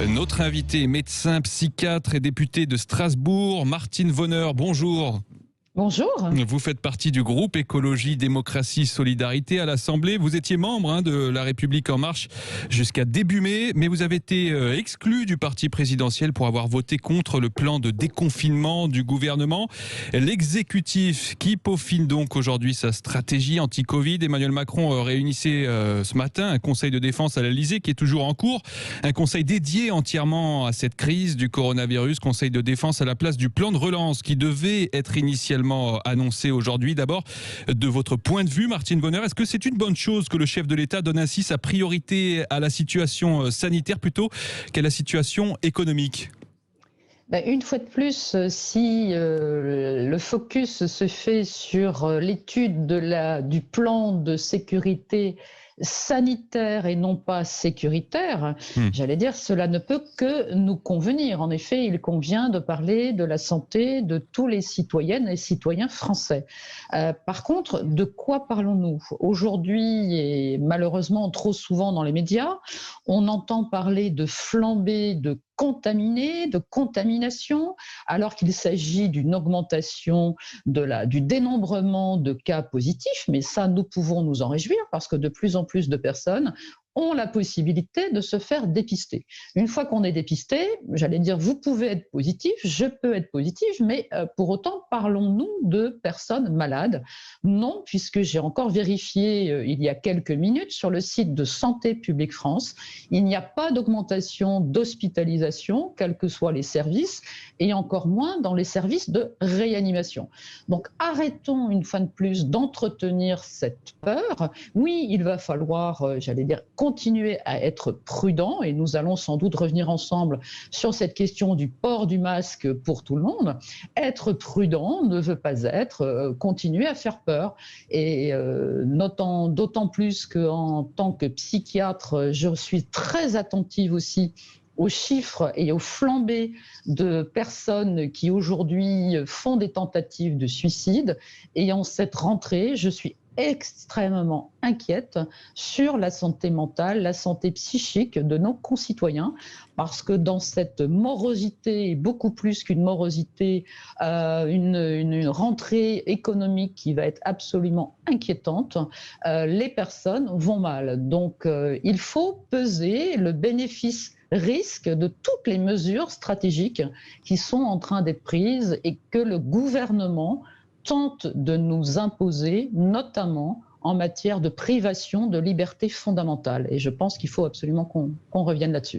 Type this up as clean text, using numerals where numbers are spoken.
Notre invité, médecin, psychiatre et député de Strasbourg, Martine Vonner, bonjour. Bonjour. Vous faites partie du groupe Écologie, Démocratie, Solidarité à l'Assemblée. Vous étiez membre de La République En Marche jusqu'à début mai, mais vous avez été exclu du parti présidentiel pour avoir voté contre le plan de déconfinement du gouvernement. L'exécutif qui peaufine donc aujourd'hui sa stratégie anti-Covid. Emmanuel Macron réunissait ce matin un conseil de défense à l'Elysée qui est toujours en cours. Un conseil dédié entièrement à cette crise du coronavirus. Conseil de défense à la place du plan de relance qui devait être initialement annoncé aujourd'hui. D'abord, de votre point de vue, Martine Vonner, est-ce que c'est une bonne chose que le chef de l'État donne ainsi sa priorité à la situation sanitaire plutôt qu'à la situation économique ? Une fois de plus, si le focus se fait sur l'étude du plan de sécurité sanitaire et non pas sécuritaire, j'allais dire, cela ne peut que nous convenir. En effet, il convient de parler de la santé de tous les citoyennes et citoyens français. Par contre, de quoi parlons-nous ? Aujourd'hui, et malheureusement trop souvent dans les médias, on entend parler de flambée de contaminés, de contamination, alors qu'il s'agit d'une augmentation du dénombrement de cas positifs. Mais ça, nous pouvons nous en réjouir parce que de plus en plus de personnes ont la possibilité de se faire dépister. Une fois qu'on est dépisté, j'allais dire, vous pouvez être positif, je peux être positif, mais pour autant, parlons-nous de personnes malades ? Non, puisque j'ai encore vérifié il y a quelques minutes sur le site de Santé publique France, il n'y a pas d'augmentation d'hospitalisation, quels que soient les services, et encore moins dans les services de réanimation. Donc arrêtons une fois de plus d'entretenir cette peur. Oui, il va falloir, j'allais dire, continuer à être prudent, et nous allons sans doute revenir ensemble sur cette question du port du masque pour tout le monde. Être prudent ne veut pas être continuer à faire peur, et d'autant plus qu'en tant que psychiatre, je suis très attentive aussi aux chiffres et aux flambées de personnes qui aujourd'hui font des tentatives de suicide. Et en cette rentrée, je suis extrêmement inquiète sur la santé mentale, la santé psychique de nos concitoyens, parce que dans cette morosité, beaucoup plus qu'une morosité, une rentrée économique qui va être absolument inquiétante, les personnes vont mal. Donc il faut peser le bénéfice-risque de toutes les mesures stratégiques qui sont en train d'être prises et que le gouvernement tente de nous imposer, notamment en matière de privation de liberté fondamentale. Et je pense qu'il faut absolument qu'on revienne là-dessus.